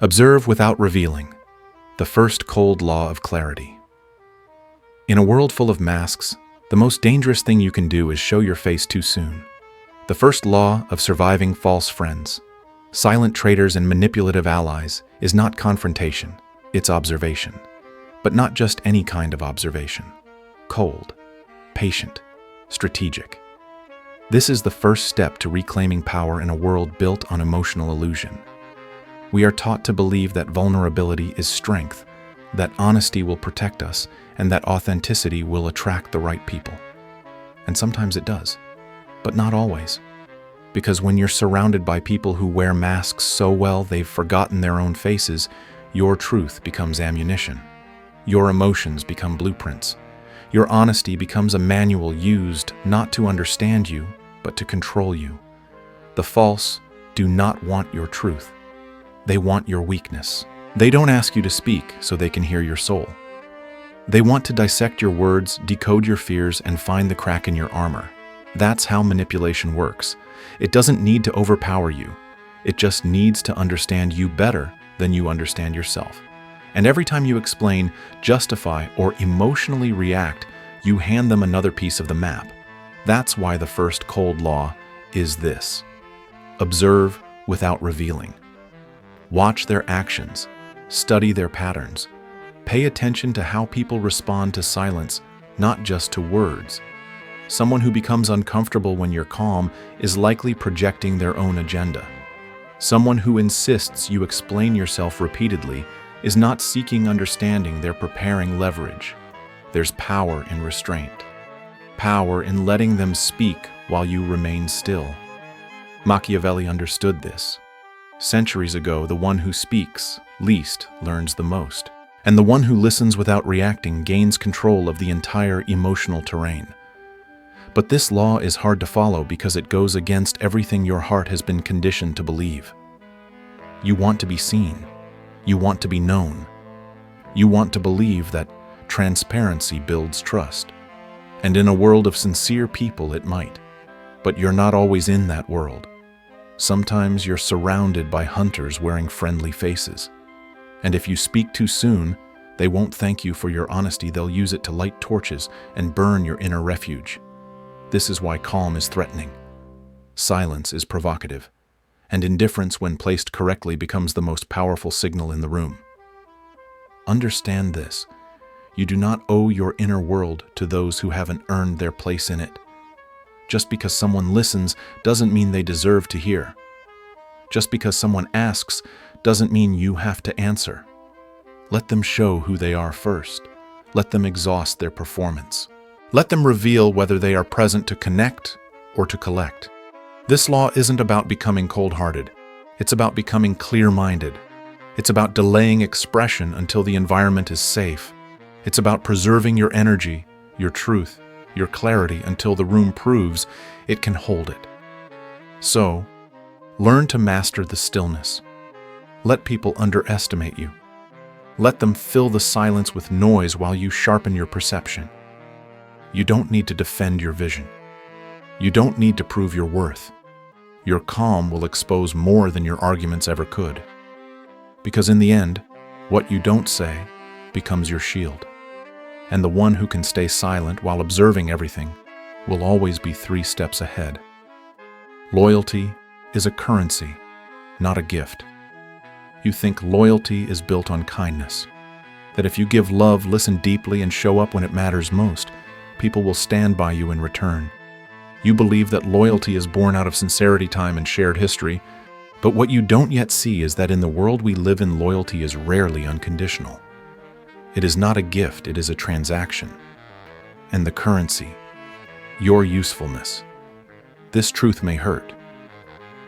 Observe without revealing. The first cold law of clarity. In a world full of masks, the most dangerous thing you can do is show your face too soon. The first law of surviving false friends, silent traitors and manipulative allies is not confrontation, it's observation. But not just any kind of observation. Cold, patient, strategic. This is the first step to reclaiming power in a world built on emotional illusion. We are taught to believe that vulnerability is strength, that honesty will protect us, and that authenticity will attract the right people. And sometimes it does, but not always. Because when you're surrounded by people who wear masks so well they've forgotten their own faces, your truth becomes ammunition. Your emotions become blueprints. Your honesty becomes a manual used not to understand you, but to control you. The false do not want your truth. They want your weakness. They don't ask you to speak so they can hear your soul. They want to dissect your words, decode your fears, and find the crack in your armor. That's how manipulation works. It doesn't need to overpower you. It just needs to understand you better than you understand yourself. And every time you explain, justify, or emotionally react, you hand them another piece of the map. That's why the first cold law is this: observe without revealing. Watch their actions, study their patterns. Pay attention to how people respond to silence, not just to words. Someone who becomes uncomfortable when you're calm is likely projecting their own agenda. Someone who insists you explain yourself repeatedly is not seeking understanding, they're preparing leverage. There's power in restraint. Power in letting them speak while you remain still. Machiavelli understood this. Centuries ago, the one who speaks least learns the most, and the one who listens without reacting gains control of the entire emotional terrain. But this law is hard to follow because it goes against everything your heart has been conditioned to believe. You want to be seen. You want to be known. You want to believe that transparency builds trust. And in a world of sincere people, it might. But you're not always in that world. Sometimes you're surrounded by hunters wearing friendly faces. And if you speak too soon, they won't thank you for your honesty. They'll use it to light torches and burn your inner refuge. This is why calm is threatening. Silence is provocative. And indifference, when placed correctly, becomes the most powerful signal in the room. Understand this. You do not owe your inner world to those who haven't earned their place in it. Just because someone listens doesn't mean they deserve to hear. Just because someone asks doesn't mean you have to answer. Let them show who they are first. Let them exhaust their performance. Let them reveal whether they are present to connect or to collect. This law isn't about becoming cold-hearted. It's about becoming clear-minded. It's about delaying expression until the environment is safe. It's about preserving your energy, your truth, your clarity until the room proves it can hold it. So, learn to master the stillness. Let people underestimate you. Let them fill the silence with noise while you sharpen your perception. You don't need to defend your vision. You don't need to prove your worth. Your calm will expose more than your arguments ever could. Because in the end, what you don't say becomes your shield. And the one who can stay silent while observing everything will always be 3 steps ahead. Loyalty is a currency, not a gift. You think loyalty is built on kindness, that if you give love, listen deeply, and show up when it matters most, people will stand by you in return. You believe that loyalty is born out of sincerity, time, and shared history, but what you don't yet see is that in the world we live in, loyalty is rarely unconditional. It is not a gift, it is a transaction. And the currency, your usefulness. This truth may hurt,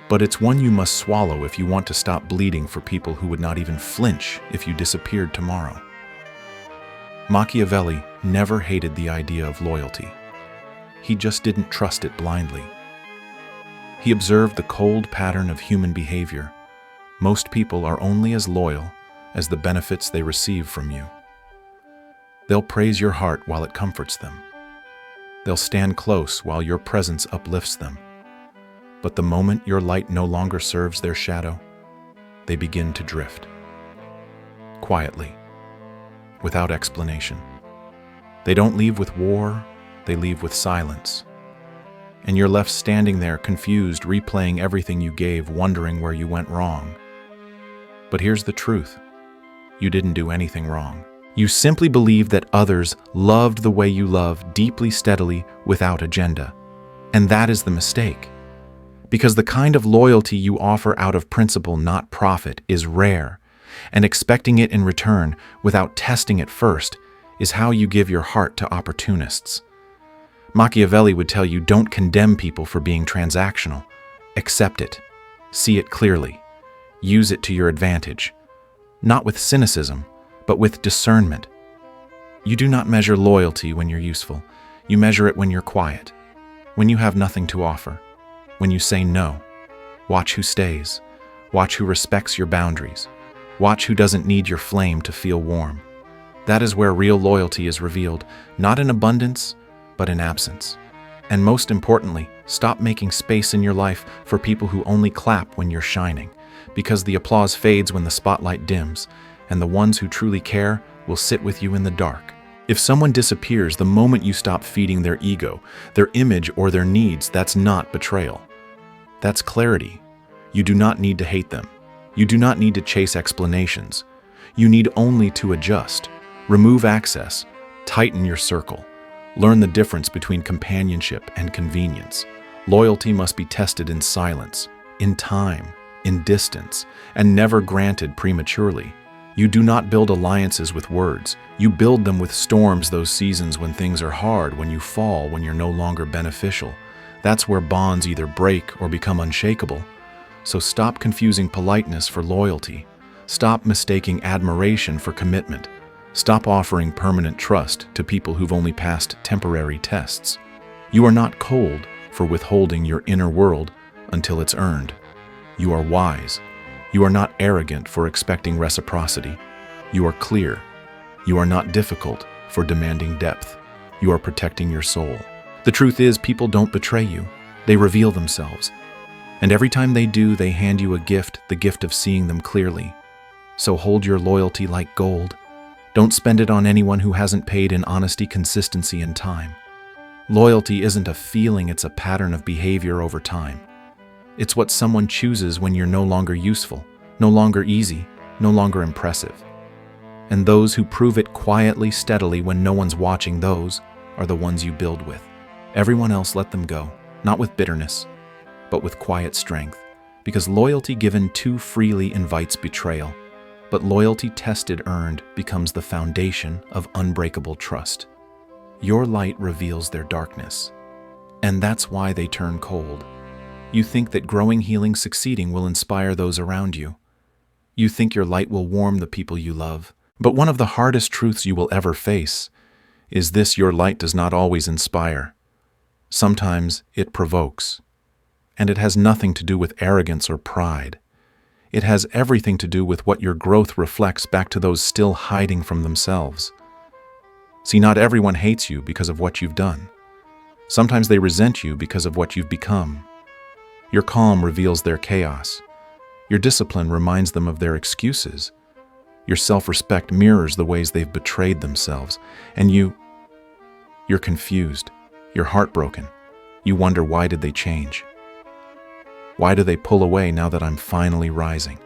but it's one you must swallow if you want to stop bleeding for people who would not even flinch if you disappeared tomorrow. Machiavelli never hated the idea of loyalty. He just didn't trust it blindly. He observed the cold pattern of human behavior. Most people are only as loyal as the benefits they receive from you. They'll praise your heart while it comforts them. They'll stand close while your presence uplifts them. But the moment your light no longer serves their shadow, they begin to drift. quietly, without explanation. They don't leave with war, they leave with silence. And you're left standing there confused, replaying everything you gave, wondering where you went wrong. But here's the truth. You didn't do anything wrong. You simply believed that others loved the way you love, deeply, steadily, without agenda. And that is the mistake. Because the kind of loyalty you offer out of principle, not profit, is rare. And expecting it in return, without testing it first, is how you give your heart to opportunists. Machiavelli would tell you, don't condemn people for being transactional. Accept it. See it clearly. Use it to your advantage. Not with cynicism, but with discernment. You do not measure loyalty when you're useful. You measure it when you're quiet, when you have nothing to offer, when you say no. Watch who stays. Watch who respects your boundaries. Watch who doesn't need your flame to feel warm. That is where real loyalty is revealed, not in abundance, but in absence. And most importantly, stop making space in your life for people who only clap when you're shining, because the applause fades when the spotlight dims, and the ones who truly care will sit with you in the dark. If someone disappears the moment you stop feeding their ego, their image, or their needs, that's not betrayal. That's clarity. You do not need to hate them. You do not need to chase explanations. You need only to adjust, remove access, tighten your circle. Learn the difference between companionship and convenience. Loyalty must be tested in silence, in time, in distance, and never granted prematurely. You do not build alliances with words. You build them with storms, those seasons when things are hard, when you fall, when you're no longer beneficial. That's where bonds either break or become unshakable. So stop confusing politeness for loyalty. Stop mistaking admiration for commitment. Stop offering permanent trust to people who've only passed temporary tests. You are not cold for withholding your inner world until it's earned. You are wise. You are not arrogant for expecting reciprocity. You are clear. You are not difficult for demanding depth. You are protecting your soul. The truth is, people don't betray you. They reveal themselves. And every time they do, they hand you a gift, the gift of seeing them clearly. So hold your loyalty like gold. Don't spend it on anyone who hasn't paid in honesty, consistency, and time. Loyalty isn't a feeling, it's a pattern of behavior over time. It's what someone chooses when you're no longer useful, no longer easy, no longer impressive. And those who prove it quietly, steadily, when no one's watching, those are the ones you build with. Everyone else, let them go, not with bitterness, but with quiet strength. Because loyalty given too freely invites betrayal. But loyalty tested, earned, becomes the foundation of unbreakable trust. Your light reveals their darkness. And that's why they turn cold. You think that growing, healing, succeeding will inspire those around you. You think your light will warm the people you love. But one of the hardest truths you will ever face is this: your light does not always inspire. Sometimes it provokes. And it has nothing to do with arrogance or pride. It has everything to do with what your growth reflects back to those still hiding from themselves. See, not everyone hates you because of what you've done. Sometimes they resent you because of what you've become. Your calm reveals their chaos. Your discipline reminds them of their excuses. Your self-respect mirrors the ways they've betrayed themselves. And you're confused. You're heartbroken. You wonder, why did they change? Why do they pull away now that I'm finally rising?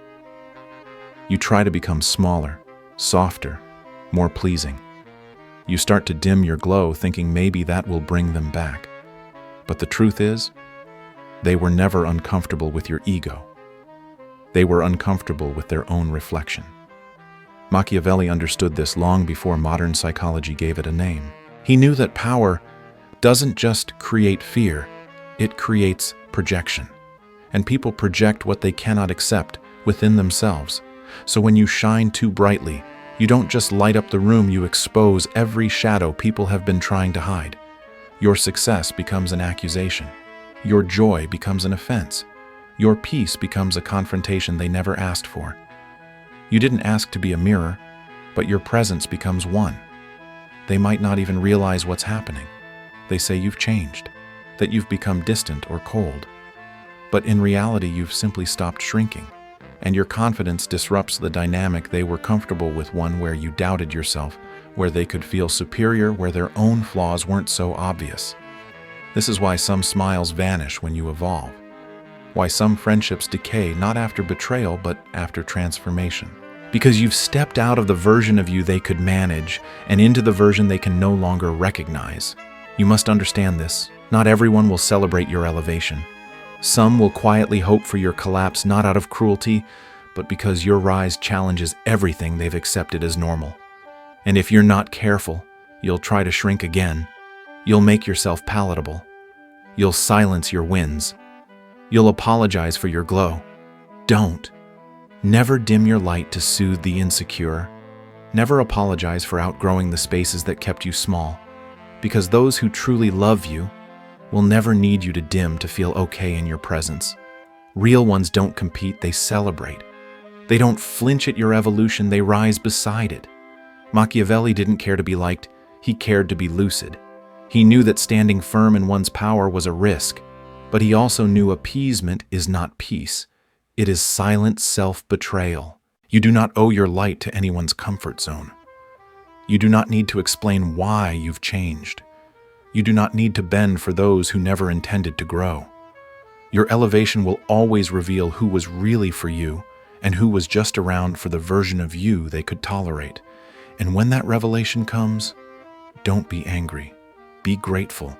You try to become smaller, softer, more pleasing. You start to dim your glow, thinking maybe that will bring them back. But the truth is, they were never uncomfortable with your ego. They were uncomfortable with their own reflection. Machiavelli understood this long before modern psychology gave it a name. He knew that power doesn't just create fear, it creates projection. And people project what they cannot accept within themselves. So when you shine too brightly, you don't just light up the room, you expose every shadow people have been trying to hide. Your success becomes an accusation. Your joy becomes an offense. Your peace becomes a confrontation they never asked for. You didn't ask to be a mirror, but your presence becomes one. They might not even realize what's happening. They say you've changed, that you've become distant or cold. But in reality, you've simply stopped shrinking, and your confidence disrupts the dynamic they were comfortable with, one where you doubted yourself, where they could feel superior, where their own flaws weren't so obvious. This is why some smiles vanish when you evolve, why some friendships decay not after betrayal but after transformation. Because you've stepped out of the version of you they could manage and into the version they can no longer recognize. You must understand this. Not everyone will celebrate your elevation. Some will quietly hope for your collapse, not out of cruelty, but because your rise challenges everything they've accepted as normal. And if you're not careful, you'll try to shrink again. You'll make yourself palatable. You'll silence your wins. You'll apologize for your glow. Don't. Never dim your light to soothe the insecure. Never apologize for outgrowing the spaces that kept you small, because those who truly love you will never need you to dim to feel okay in your presence. Real ones don't compete, they celebrate. They don't flinch at your evolution, they rise beside it. Machiavelli didn't care to be liked, he cared to be lucid. He knew that standing firm in one's power was a risk, but he also knew appeasement is not peace. It is silent self-betrayal. You do not owe your light to anyone's comfort zone. You do not need to explain why you've changed. You do not need to bend for those who never intended to grow. Your elevation will always reveal who was really for you and who was just around for the version of you they could tolerate. And when that revelation comes, don't be angry. Be grateful,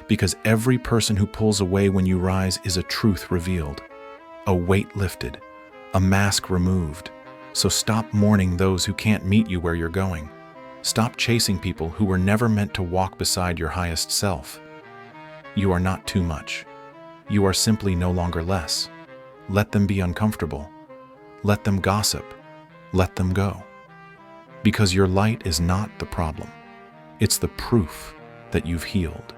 because every person who pulls away when you rise is a truth revealed, a weight lifted, a mask removed. So stop mourning those who can't meet you where you're going. Stop chasing people who were never meant to walk beside your highest self. You are not too much. You are simply no longer less. Let them be uncomfortable. Let them gossip. Let them go. Because your light is not the problem. It's the proof that you've healed.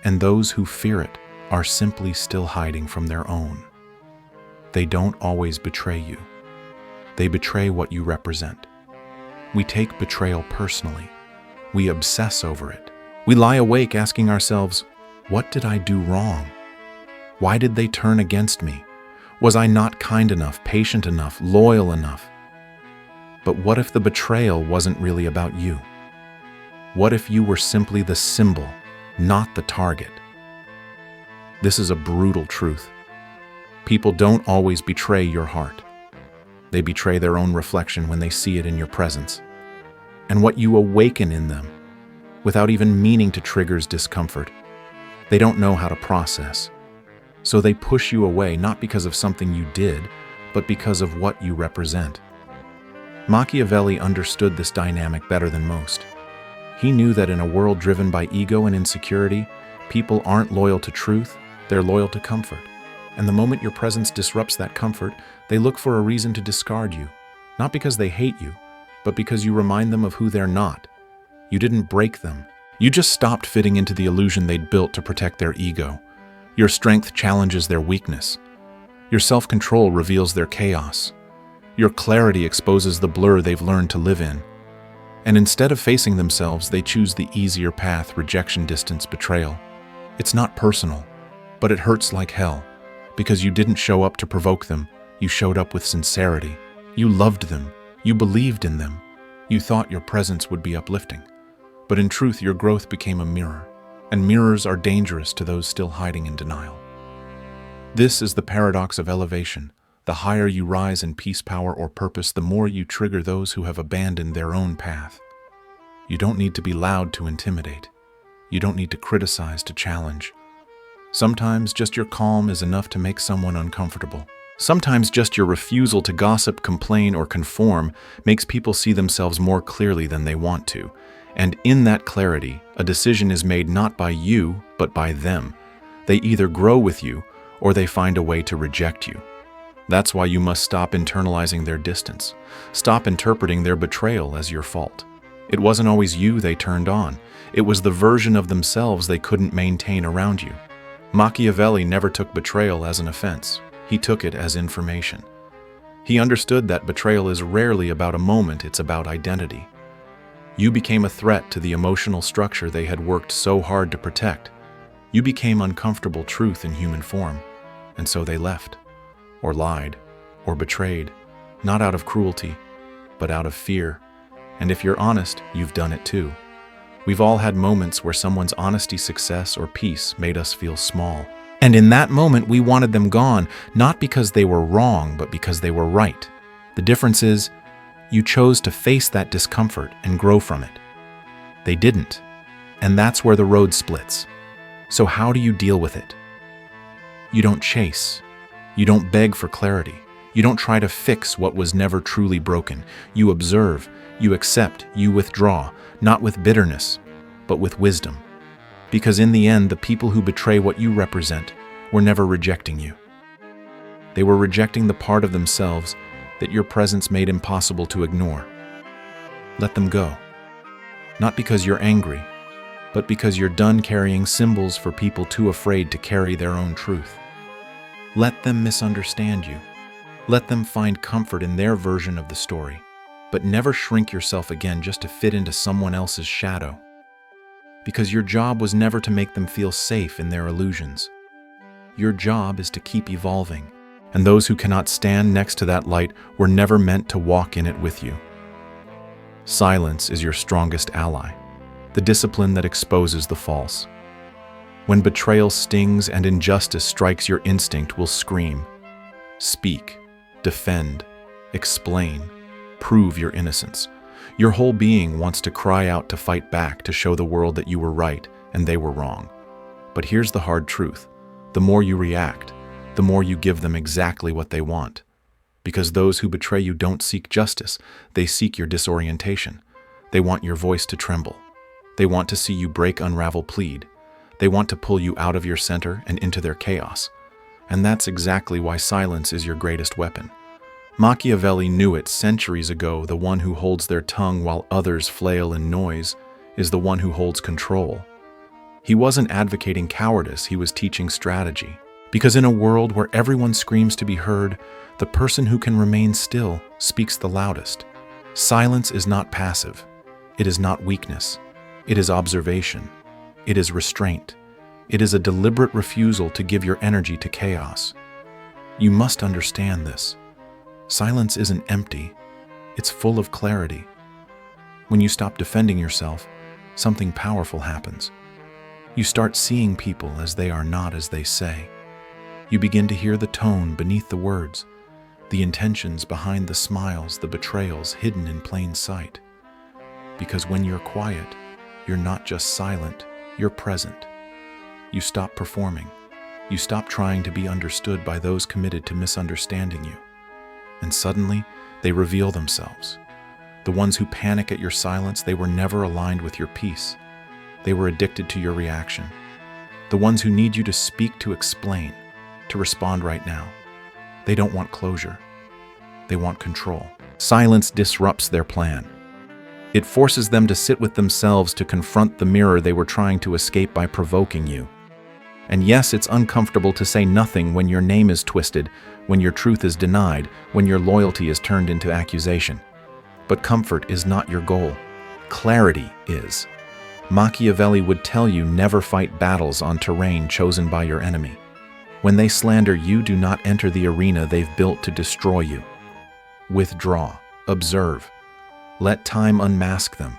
And those who fear it are simply still hiding from their own. They don't always betray you. They betray what you represent. We take betrayal personally. We obsess over it. We lie awake asking ourselves, what did I do wrong? Why did they turn against me? Was I not kind enough, patient enough, loyal enough? But what if the betrayal wasn't really about you? What if you were simply the symbol, not the target? This is a brutal truth. People don't always betray your heart. They betray their own reflection when they see it in your presence. And what you awaken in them, without even meaning to, triggers discomfort. They don't know how to process. So they push you away, not because of something you did, but because of what you represent. Machiavelli understood this dynamic better than most. He knew that in a world driven by ego and insecurity, people aren't loyal to truth, they're loyal to comfort. And the moment your presence disrupts that comfort, they look for a reason to discard you. Not because they hate you, but because you remind them of who they're not. You didn't break them. You just stopped fitting into the illusion they'd built to protect their ego. Your strength challenges their weakness. Your self-control reveals their chaos. Your clarity exposes the blur they've learned to live in. And instead of facing themselves, they choose the easier path: rejection, distance, betrayal. It's not personal, but it hurts like hell, because you didn't show up to provoke them. You showed up with sincerity. You loved them. You believed in them. You thought your presence would be uplifting. But in truth, your growth became a mirror, and mirrors are dangerous to those still hiding in denial. This is the paradox of elevation. The higher you rise in peace, power, or purpose, the more you trigger those who have abandoned their own path. You don't need to be loud to intimidate. You don't need to criticize to challenge. Sometimes just your calm is enough to make someone uncomfortable. Sometimes just your refusal to gossip, complain, or conform makes people see themselves more clearly than they want to. And in that clarity, a decision is made not by you, but by them. They either grow with you, or they find a way to reject you. That's why you must stop internalizing their distance. Stop interpreting their betrayal as your fault. It wasn't always you they turned on. It was the version of themselves they couldn't maintain around you. Machiavelli never took betrayal as an offense. He took it as information. He understood that betrayal is rarely about a moment, it's about identity. You became a threat to the emotional structure they had worked so hard to protect. You became uncomfortable truth in human form, and so they left, or lied, or betrayed, not out of cruelty, but out of fear. And if you're honest, you've done it too. We've all had moments where someone's honesty, success, or peace made us feel small. And in that moment, we wanted them gone, not because they were wrong, but because they were right. The difference is, you chose to face that discomfort and grow from it. They didn't. And that's where the road splits. So how do you deal with it? You don't chase. You don't beg for clarity. You don't try to fix what was never truly broken. You observe, you accept, you withdraw, not with bitterness, but with wisdom. Because in the end, the people who betray what you represent were never rejecting you. They were rejecting the part of themselves that your presence made impossible to ignore. Let them go. Not because you're angry, but because you're done carrying symbols for people too afraid to carry their own truth. Let them misunderstand you. Let them find comfort in their version of the story, but never shrink yourself again just to fit into someone else's shadow. Because your job was never to make them feel safe in their illusions. Your job is to keep evolving, and those who cannot stand next to that light were never meant to walk in it with you. Silence is your strongest ally, the discipline that exposes the false. When betrayal stings and injustice strikes, your instinct will scream. Speak, defend, explain, prove your innocence. Your whole being wants to cry out, to fight back, to show the world that you were right and they were wrong. But here's the hard truth. The more you react, the more you give them exactly what they want. Because those who betray you don't seek justice, they seek your disorientation. They want your voice to tremble. They want to see you break, unravel, plead. They want to pull you out of your center and into their chaos. And that's exactly why silence is your greatest weapon. Machiavelli knew it centuries ago. The one who holds their tongue while others flail in noise is the one who holds control. He wasn't advocating cowardice, he was teaching strategy. Because in a world where everyone screams to be heard, the person who can remain still speaks the loudest. Silence is not passive. It is not weakness. It is observation. It is restraint. It is a deliberate refusal to give your energy to chaos. You must understand this. Silence isn't empty. It's full of clarity. When you stop defending yourself, something powerful happens. You start seeing people as they are, not as they say. You begin to hear the tone beneath the words, the intentions behind the smiles, the betrayals hidden in plain sight. Because when you're quiet, you're not just silent, you're present. You stop performing. You stop trying to be understood by those committed to misunderstanding you. And suddenly, they reveal themselves. The ones who panic at your silence, they were never aligned with your peace. They were addicted to your reaction. The ones who need you to speak, to explain, to respond right now. They don't want closure. They want control. Silence disrupts their plan. It forces them to sit with themselves, to confront the mirror they were trying to escape by provoking you. And yes, it's uncomfortable to say nothing when your name is twisted, when your truth is denied, when your loyalty is turned into accusation. But comfort is not your goal. Clarity is. Machiavelli would tell you, never fight battles on terrain chosen by your enemy. When they slander you, do not enter the arena they've built to destroy you. Withdraw. Observe. Let time unmask them,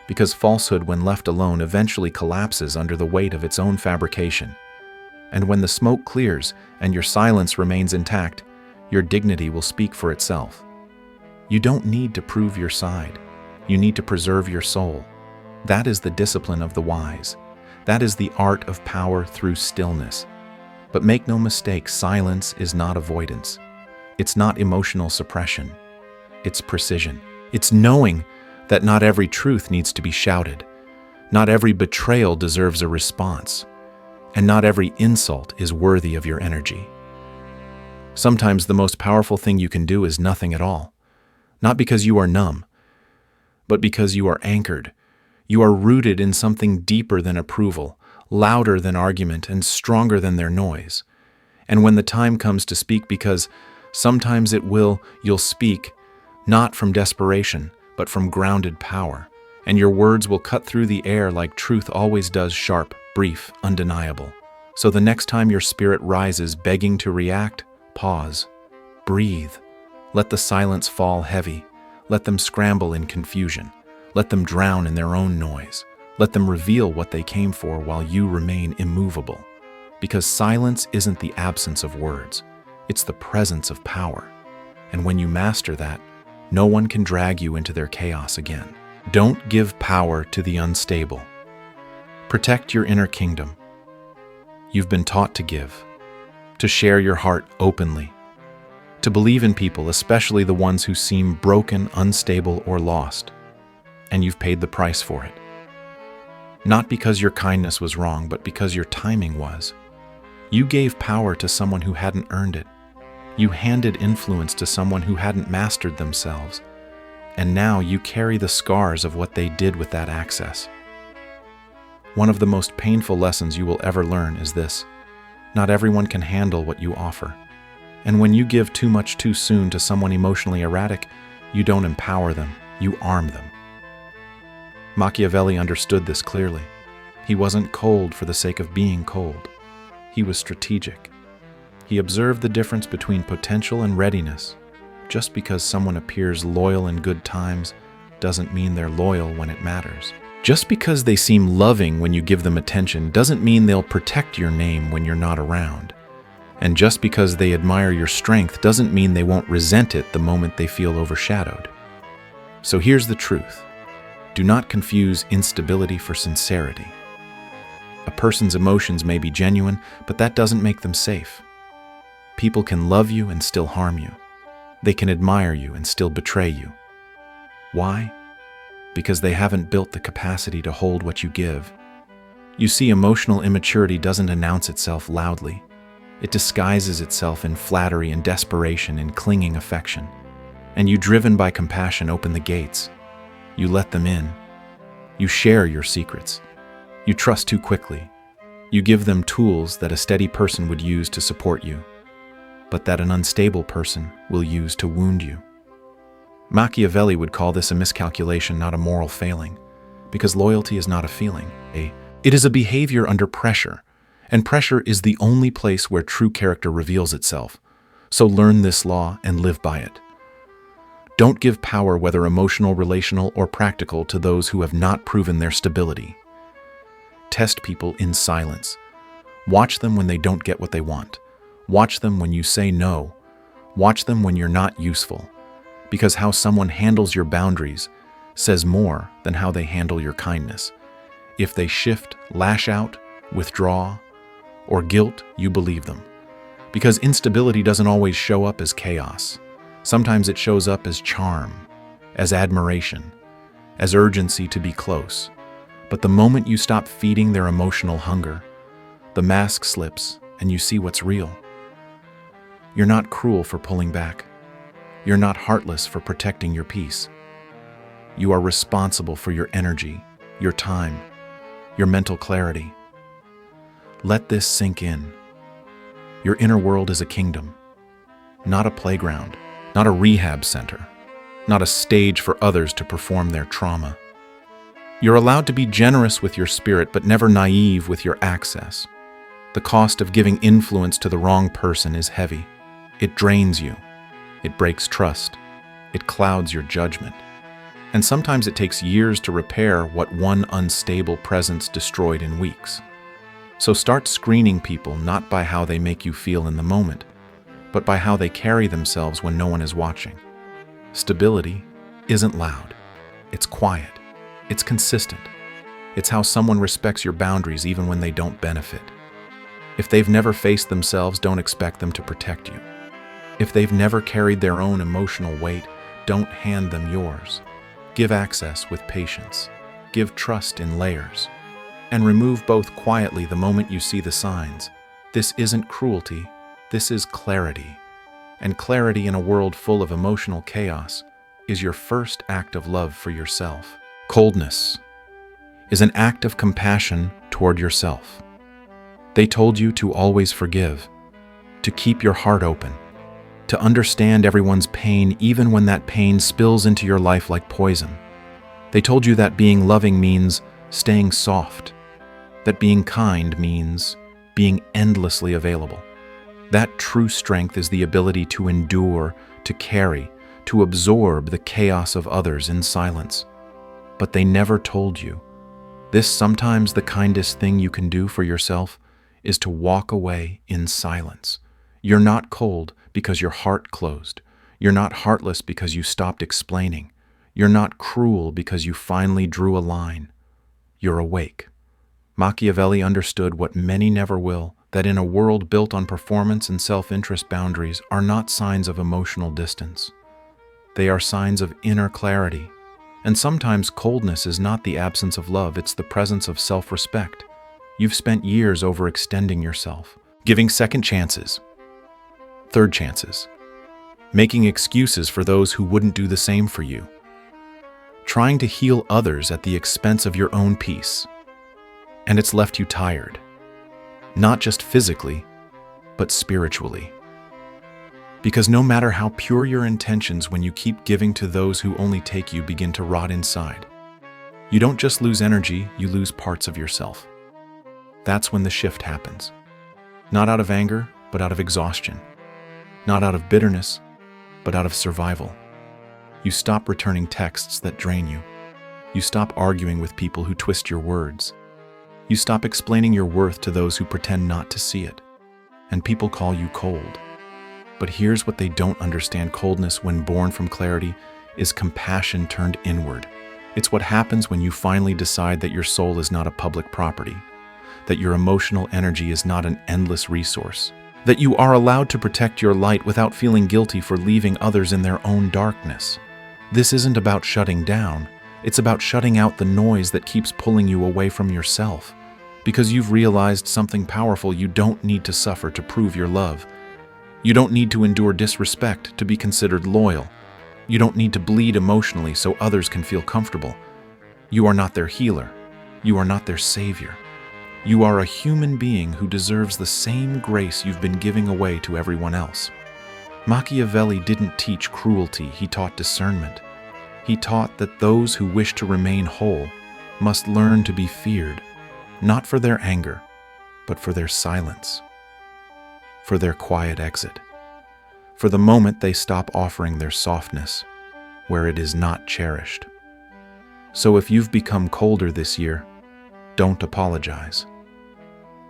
because falsehood, when left alone, eventually collapses under the weight of its own fabrication. And when the smoke clears and your silence remains intact, your dignity will speak for itself. You don't need to prove your side. You need to preserve your soul. That is the discipline of the wise. That is the art of power through stillness. But make no mistake, silence is not avoidance. It's not emotional suppression. It's precision. It's knowing that not every truth needs to be shouted. Not every betrayal deserves a response. And not every insult is worthy of your energy. Sometimes the most powerful thing you can do is nothing at all. Not because you are numb, but because you are anchored. You are rooted in something deeper than approval, louder than argument, and stronger than their noise. And when the time comes to speak, because sometimes it will, you'll speak, not from desperation, but from grounded power. And your words will cut through the air like truth always does, sharp, brief, undeniable. So the next time your spirit rises begging to react, pause, breathe, Let the silence fall heavy. Let them scramble in confusion. Let them drown in their own noise. Let them reveal what they came for while you remain immovable. Because silence isn't the absence of words. It's the presence of power. And when you master that, no one can drag you into their chaos again. Don't give power to the unstable. Protect your inner kingdom. You've been taught to give, to share your heart openly, to believe in people, especially the ones who seem broken, unstable, or lost. And you've paid the price for it. Not because your kindness was wrong, but because your timing was. You gave power to someone who hadn't earned it. You handed influence to someone who hadn't mastered themselves. And now you carry the scars of what they did with that access. One of the most painful lessons you will ever learn is this: not everyone can handle what you offer. And when you give too much too soon to someone emotionally erratic, you don't empower them, you arm them. Machiavelli understood this clearly. He wasn't cold for the sake of being cold. He was strategic. He observed the difference between potential and readiness. Just because someone appears loyal in good times doesn't mean they're loyal when it matters. Just because they seem loving when you give them attention doesn't mean they'll protect your name when you're not around. And just because they admire your strength doesn't mean they won't resent it the moment they feel overshadowed. So here's the truth. Do not confuse instability for sincerity. A person's emotions may be genuine, but that doesn't make them safe. People can love you and still harm you. They can admire you and still betray you. Why? Because they haven't built the capacity to hold what you give. You see, emotional immaturity doesn't announce itself loudly. It disguises itself in flattery and desperation in clinging affection. And you, driven by compassion, open the gates. You let them in. You share your secrets. You trust too quickly. You give them tools that a steady person would use to support you, but that an unstable person will use to wound you. Machiavelli would call this a miscalculation, not a moral failing, because loyalty is not a feeling. It is a behavior under pressure, and pressure is the only place where true character reveals itself. So learn this law and live by it. Don't give power, whether emotional, relational, or practical, to those who have not proven their stability. Test people in silence. Watch them when they don't get what they want. Watch them when you say no. Watch them when you're not useful. Because how someone handles your boundaries says more than how they handle your kindness. If they shift, lash out, withdraw, or guilt, you believe them. Because instability doesn't always show up as chaos. Sometimes it shows up as charm, as admiration, as urgency to be close. But the moment you stop feeding their emotional hunger, the mask slips and you see what's real. You're not cruel for pulling back. You're not heartless for protecting your peace. You are responsible for your energy, your time, your mental clarity. Let this sink in. Your inner world is a kingdom, not a playground, not a rehab center, not a stage for others to perform their trauma. You're allowed to be generous with your spirit, but never naive with your access. The cost of giving influence to the wrong person is heavy. It drains you. It breaks trust. It clouds your judgment. And sometimes it takes years to repair what one unstable presence destroyed in weeks. So start screening people not by how they make you feel in the moment, but by how they carry themselves when no one is watching. Stability isn't loud. It's quiet. It's consistent. It's how someone respects your boundaries even when they don't benefit. If they've never faced themselves, don't expect them to protect you. If they've never carried their own emotional weight, don't hand them yours. Give access with patience. Give trust in layers. And remove both quietly the moment you see the signs. This isn't cruelty. This is clarity. And clarity in a world full of emotional chaos is your first act of love for yourself. Coldness is an act of compassion toward yourself. They told you to always forgive, to keep your heart open, to understand everyone's pain even when that pain spills into your life like poison. They told you that being loving means staying soft, that being kind means being endlessly available. That true strength is the ability to endure, to carry, to absorb the chaos of others in silence. But they never told you. This sometimes the kindest thing you can do for yourself is to walk away in silence. You're not cold because your heart closed. You're not heartless because you stopped explaining. You're not cruel because you finally drew a line. You're awake. Machiavelli understood what many never will, that in a world built on performance and self-interest, boundaries are not signs of emotional distance. They are signs of inner clarity. And sometimes coldness is not the absence of love, it's the presence of self-respect. You've spent years overextending yourself, giving second chances, third chances, making excuses for those who wouldn't do the same for you, trying to heal others at the expense of your own peace. And it's left you tired, not just physically, but spiritually. Because no matter how pure your intentions, when you keep giving to those who only take you begin to rot inside. You don't just lose energy, you lose parts of yourself. That's when the shift happens. Not out of anger, but out of exhaustion. Not out of bitterness, but out of survival. You stop returning texts that drain you. You stop arguing with people who twist your words. You stop explaining your worth to those who pretend not to see it. And people call you cold. But here's what they don't understand. Coldness, when born from clarity, is compassion turned inward. It's what happens when you finally decide that your soul is not a public property, that your emotional energy is not an endless resource, that you are allowed to protect your light without feeling guilty for leaving others in their own darkness. This isn't about shutting down. It's about shutting out the noise that keeps pulling you away from yourself. Because you've realized something powerful: you don't need to suffer to prove your love. You don't need to endure disrespect to be considered loyal. You don't need to bleed emotionally so others can feel comfortable. You are not their healer. You are not their savior. You are a human being who deserves the same grace you've been giving away to everyone else. Machiavelli didn't teach cruelty, he taught discernment. He taught that those who wish to remain whole must learn to be feared, not for their anger, but for their silence, for their quiet exit, for the moment they stop offering their softness where it is not cherished. So if you've become colder this year, don't apologize.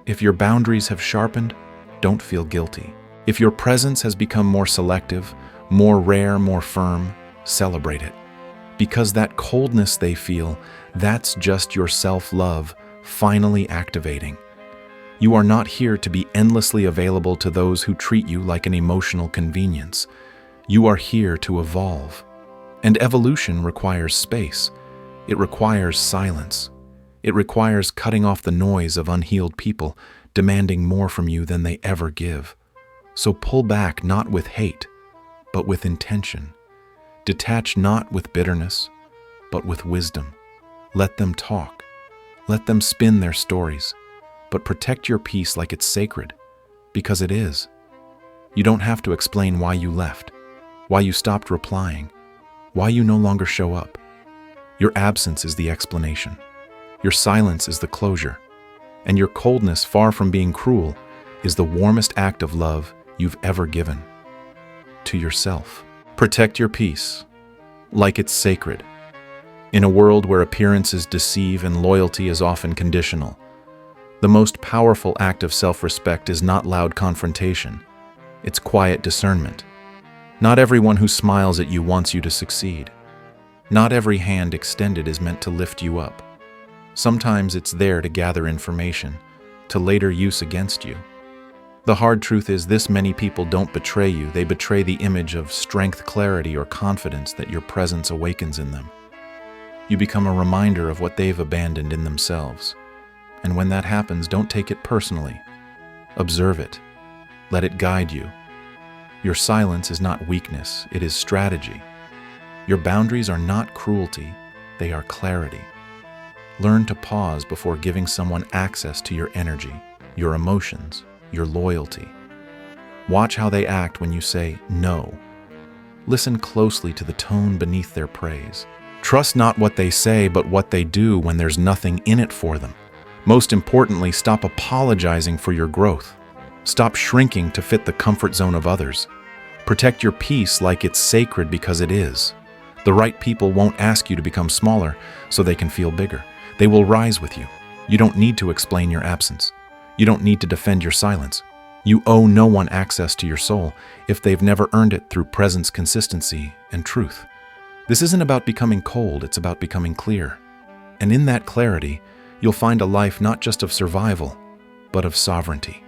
If your boundaries have sharpened, don't feel guilty. If your presence has become more selective, more rare, more firm, celebrate it. Because that coldness they feel, that's just your self-love finally activating. You are not here to be endlessly available to those who treat you like an emotional convenience. You are here to evolve. And evolution requires space. It requires silence. It requires cutting off the noise of unhealed people, demanding more from you than they ever give. So pull back, not with hate, but with intention. Detach not with bitterness, but with wisdom. Let them talk. Let them spin their stories. But protect your peace like it's sacred, because it is. You don't have to explain why you left, why you stopped replying, why you no longer show up. Your absence is the explanation. Your silence is the closure. And your coldness, far from being cruel, is the warmest act of love you've ever given to yourself. Protect your peace like it's sacred. In a world where appearances deceive and loyalty is often conditional, the most powerful act of self-respect is not loud confrontation. It's quiet discernment. Not everyone who smiles at you wants you to succeed. Not every hand extended is meant to lift you up. Sometimes it's there to gather information, to later use against you. The hard truth is this: many people don't betray you, they betray the image of strength, clarity, or confidence that your presence awakens in them. You become a reminder of what they've abandoned in themselves. And when that happens, don't take it personally. Observe it. Let it guide you. Your silence is not weakness, it is strategy. Your boundaries are not cruelty, they are clarity. Learn to pause before giving someone access to your energy, your emotions, your loyalty. Watch how they act when you say no. Listen closely to the tone beneath their praise. Trust not what they say, but what they do when there's nothing in it for them. Most importantly, stop apologizing for your growth. Stop shrinking to fit the comfort zone of others. Protect your peace like it's sacred because it is. The right people won't ask you to become smaller so they can feel bigger. They will rise with you. You don't need to explain your absence. You don't need to defend your silence. You owe no one access to your soul if they've never earned it through presence, consistency, and truth. This isn't about becoming cold, it's about becoming clear. And in that clarity, you'll find a life not just of survival, but of sovereignty.